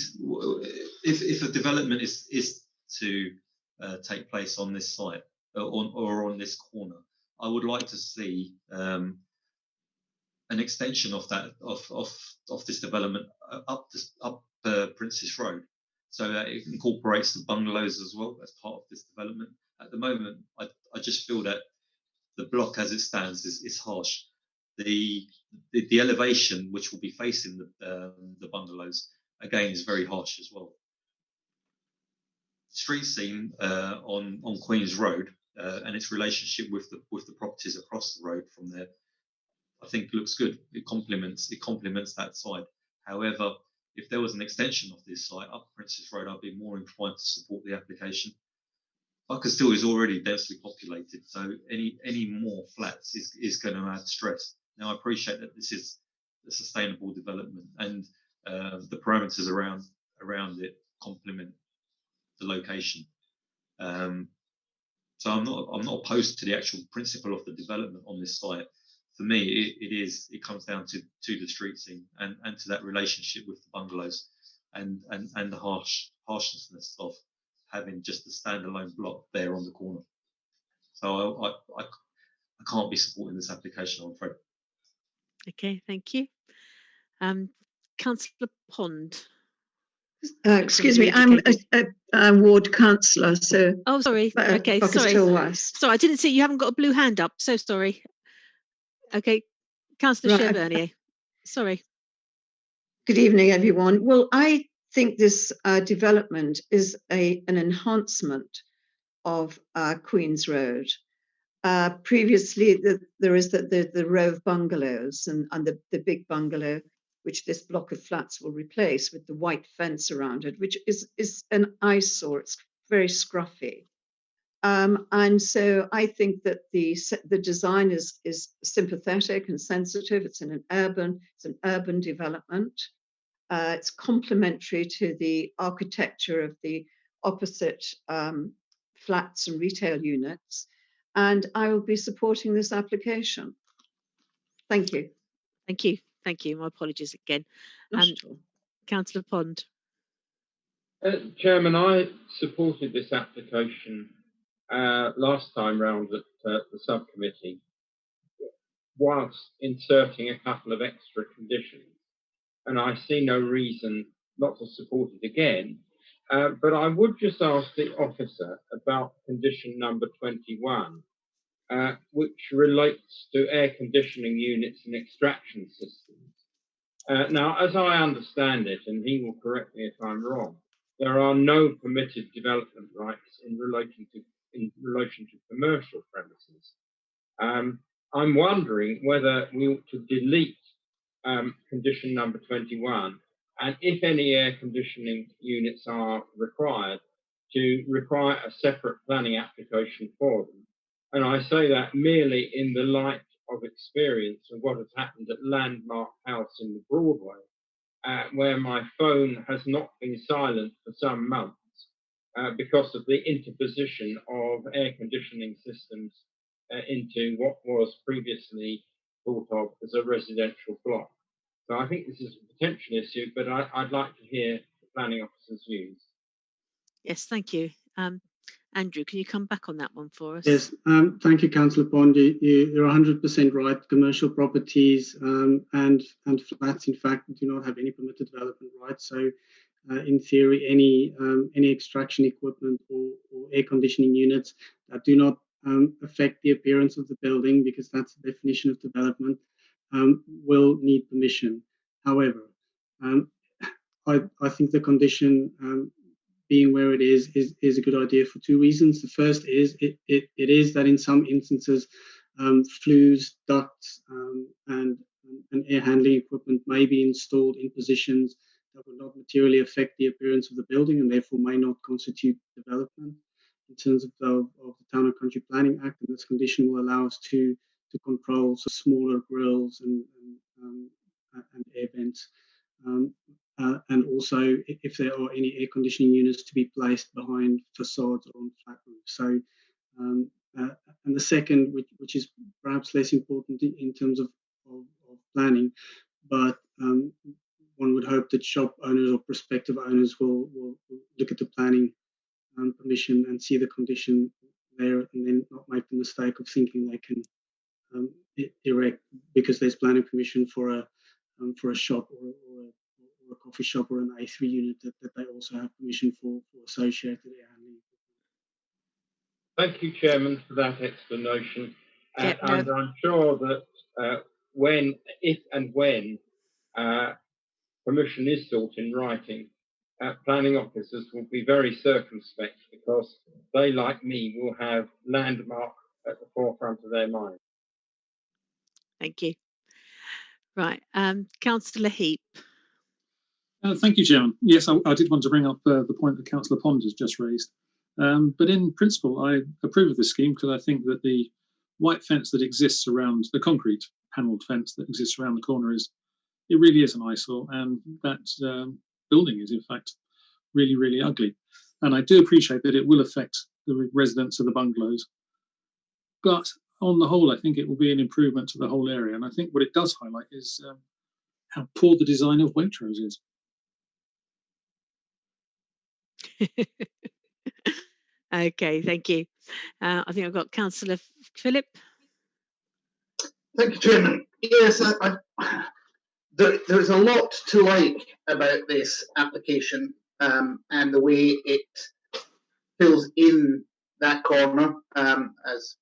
if a development is to take place on this site or on this corner, I would like to see an extension of that of this development up Princess Road, so that it incorporates the bungalows as well as part of this development. At the moment, I just feel that the block as it stands is harsh. The elevation which will be facing the bungalows again is very harsh as well. Street scene on Queen's Road and its relationship with the properties across the road from there, I think looks good. It complements that side. However, if there was an extension of this site up Princess Road, I'd be more inclined to support the application. Buckhurst is already densely populated, so any more flats is going to add stress. Now, I appreciate that this is a sustainable development, and the parameters around it complement the location. So I'm not opposed to the actual principle of the development on this site. For me, it comes down to the street scene and to that relationship with the bungalows and the harshness of having just a standalone block there on the corner. So I can't be supporting this application, I'm afraid. Okay, thank you. Councillor Pond. Excuse me, I'm a ward councillor, so. Oh, sorry. Okay, sorry. Sorry, I didn't see you haven't got a blue hand up. So sorry. Okay, Councillor Cherbernier. Sorry. Good evening, everyone. Well, I think this development is an enhancement of Queen's Road. Previously, there is the row of bungalows and the big bungalow, which this block of flats will replace with the white fence around it, which is an eyesore. It's very scruffy. And so I think that the design is sympathetic and sensitive. It's an urban development. It's complementary to the architecture of the opposite flats and retail units. And I will be supporting this application. Thank you. Thank you. Thank you. My apologies again. Councillor Pond. Chairman, I supported this application last time round at the subcommittee, whilst inserting a couple of extra conditions. And I see no reason not to support it again. But I would just ask the officer about condition number 21, which relates to air conditioning units and extraction systems. Now, as I understand it, and he will correct me if I'm wrong, there are no permitted development rights in relation to commercial premises. I'm wondering whether we ought to delete condition number 21, and if any air conditioning units are required, to require a separate planning application for them. And I say that merely in the light of experience of what has happened at Landmark House in the Broadway, where my phone has not been silent for some months because of the interposition of air conditioning systems into what was previously thought of as a residential block. So I think this is a potential issue, but I'd like to hear the planning officer's views. Yes, thank you. Andrew, can you come back on that one for us? Yes, thank you, Councillor Pond. You're 100% right. Commercial properties and flats, in fact, do not have any permitted development rights. So, in theory, any extraction equipment or air conditioning units that do not affect the appearance of the building, because that's the definition of development, will need permission. However, I think the condition being where it is a good idea for two reasons. The first is it is that in some instances, flues, ducts, and air handling equipment may be installed in positions that will not materially affect the appearance of the building and therefore may not constitute development in terms of the Town and Country Planning Act. And this condition will allow us to control smaller grills and air vents. And also if there are any air conditioning units to be placed behind facades or on flat roofs. So, and the second, which is perhaps less important in terms of planning, but one would hope that shop owners or prospective owners will look at the planning permission and see the condition there, and then not make the mistake of thinking they can erect because there's planning permission for a shop or a coffee shop or an A3 unit that they also have permission for associated air handling. Thank you, Chairman, for that explanation. Yeah, and I'm sure that if and when permission is sought in writing, planning officers will be very circumspect because they, like me, will have landmark at the forefront of their mind. Thank you. Right, Councillor Heap. Thank you, Chairman. Yes, I did want to bring up the point that Councillor Pond has just raised. But in principle, I approve of this scheme because I think that the white fence that exists around the concrete panelled fence that exists around the corner it really is an eyesore, and that building is in fact really, really ugly. And I do appreciate that it will affect the residents of the bungalows. But on the whole, I think it will be an improvement to the whole area. And I think what it does highlight is how poor the design of Waitrose is. Okay, thank you. I think I've got Councillor Philip. Thank you, Chairman. Yes, there's a lot to like about this application and the way it fills in that corner. As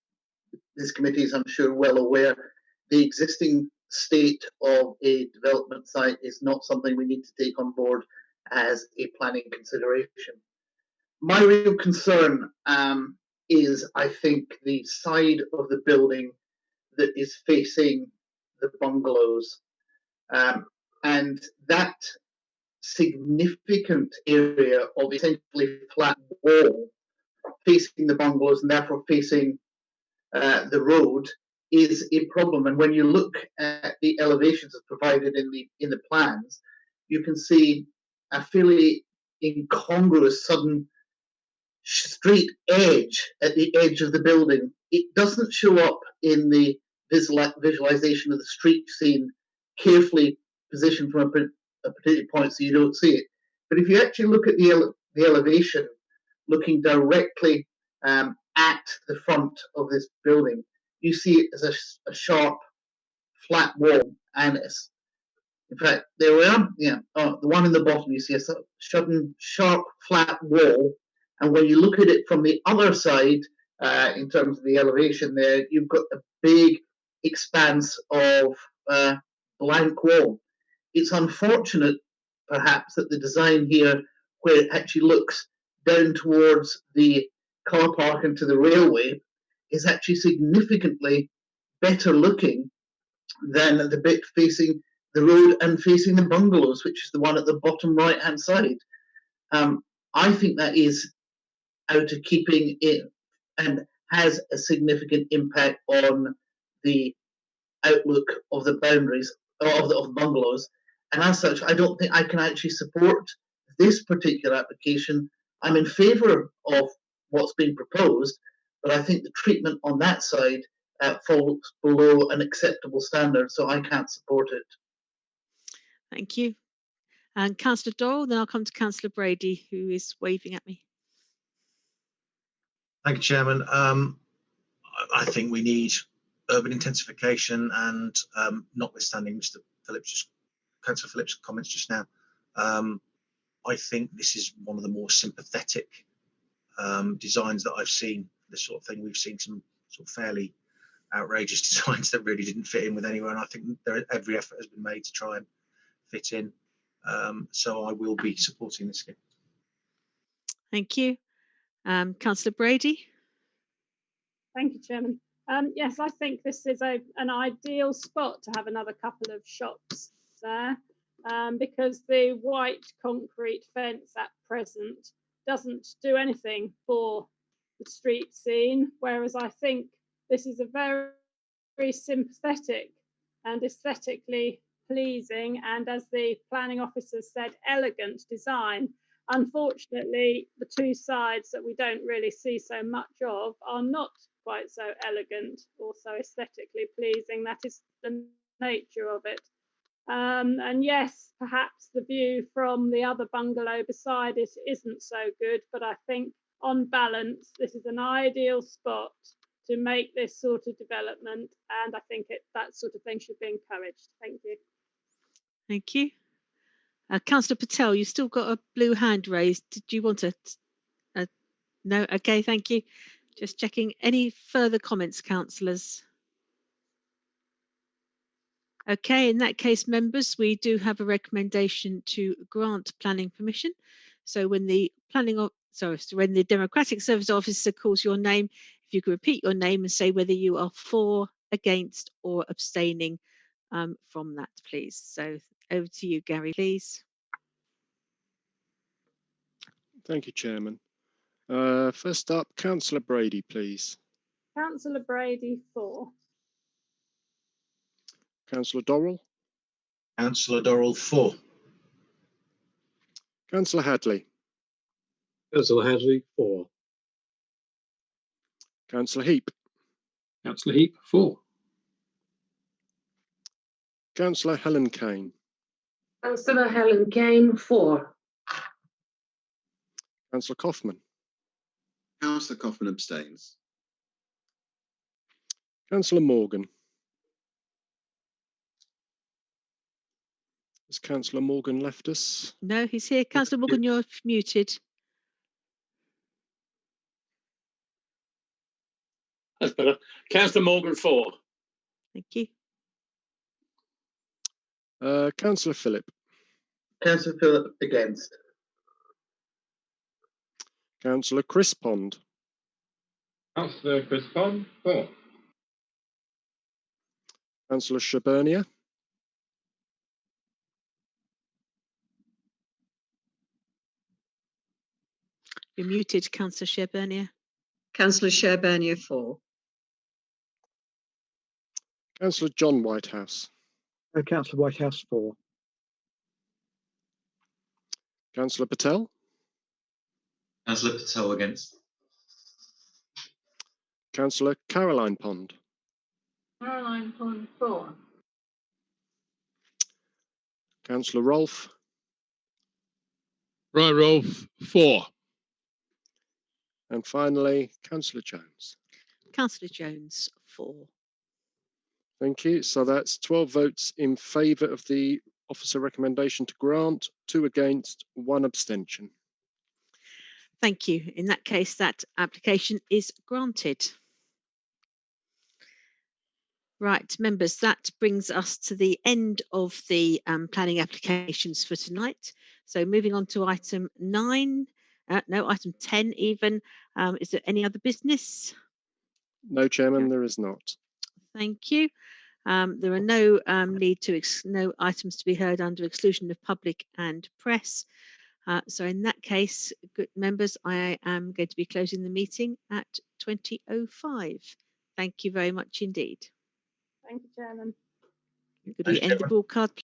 this committee is, I'm sure, well aware, the existing state of a development site is not something we need to take on board as a planning consideration. My real concern is, I think, the side of the building that is facing the bungalows. And that significant area of essentially flat wall facing the bungalows and therefore facing the road is a problem. And when you look at the elevations provided in the plans, you can see a fairly incongruous sudden straight edge at the edge of the building. It doesn't show up in the visualization of the street scene carefully positioned from a particular point so you don't see it. But if you actually look at the elevation, looking directly at the front of this building, you see it as a sharp, flat wall. And it's, in fact, there we are. Yeah, the one in the bottom, you see a sudden, sharp, flat wall. And when you look at it from the other side, in terms of the elevation there, you've got a big expanse of blank wall. It's unfortunate, perhaps, that the design here, where it actually looks down towards the car park and to the railway, is actually significantly better looking than the bit facing the road and facing the bungalows, which is the one at the bottom right-hand side. I think that is out of keeping it and has a significant impact on the outlook of the boundaries of the bungalows. And as such, I don't think I can actually support this particular application. I'm in favour of what's being proposed, but I think the treatment on that side falls below an acceptable standard, so I can't support it. Thank you. And Councillor Doyle, then I'll come to Councillor Brady, who is waving at me. Thank you, Chairman. I think we need urban intensification, and notwithstanding Councillor Phillips' comments just now, I think this is one of the more sympathetic designs that I've seen. This sort of thing, we've seen some sort of fairly outrageous designs that really didn't fit in with anywhere, and I think every effort has been made to try and fit in. So I will be supporting this scheme. Thank you. Councillor Brady? Thank you, Chairman. Yes, I think this is an ideal spot to have another couple of shops there, because the white concrete fence at present doesn't do anything for the street scene, whereas I think this is a very, very sympathetic and aesthetically pleasing, and as the planning officer said, elegant design. Unfortunately, the two sides that we don't really see so much of are not quite so elegant or so aesthetically pleasing. That is the nature of it. And yes, perhaps the view from the other bungalow beside it isn't so good, but I think on balance, this is an ideal spot to make this sort of development, and I think that sort of thing should be encouraged. Thank you. Thank you. Councillor Patel, you've still got a blue hand raised. Did you want to? No? Okay, thank you. Just checking. Any further comments, councillors? Okay, in that case, members, we do have a recommendation to grant planning permission. So when the when the Democratic Service Officer calls your name, if you could repeat your name and say whether you are for, against, or abstaining from that, please. So over to you, Gary, please. Thank you, Chairman. First up, Councillor Brady, please. Councillor Brady, for. Councillor Dorrell. Councillor Dorrell, for. Councillor Hadley. Councillor Hadley, for. Councillor Heap. Councillor Heap, for. Councillor Helen Kane. Councillor Helen Kane, for. Councillor Kaufman. Councillor Kaufman abstains. Councillor Morgan. Has Councillor Morgan left us? No, he's here. Councillor Morgan, you're muted. That's better. Councillor Morgan, for. Thank you. Councillor Phillip. Councillor Phillip, against. Councillor Chris Pond. Councillor Chris Pond, for. Councillor Shaburnia. You're muted, Councillor Shaburnia. Councillor Shaburnia, for. Councillor John Whitehouse. Councillor Whitehouse, for. Councillor Patel. Councillor Patel, against. Councillor Caroline Pond. Caroline Pond, for. Councillor Rolfe. Right, Rolfe, for. And finally, Councillor Jones. Councillor Jones, for. Thank you. So that's 12 votes in favour of the officer recommendation to grant, 2 against, 1 abstention. Thank you. In that case, that application is granted. Right, members, that brings us to the end of the planning applications for tonight. So moving on to item 9, item 10 even. Is there any other business? No, Chairman, there is not. Thank you. There are no no items to be heard under exclusion of public and press. So in that case, good members, I am going to be closing the meeting at 20:05. Thank you very much indeed. Thank you, Chairman. Could we end the broadcast?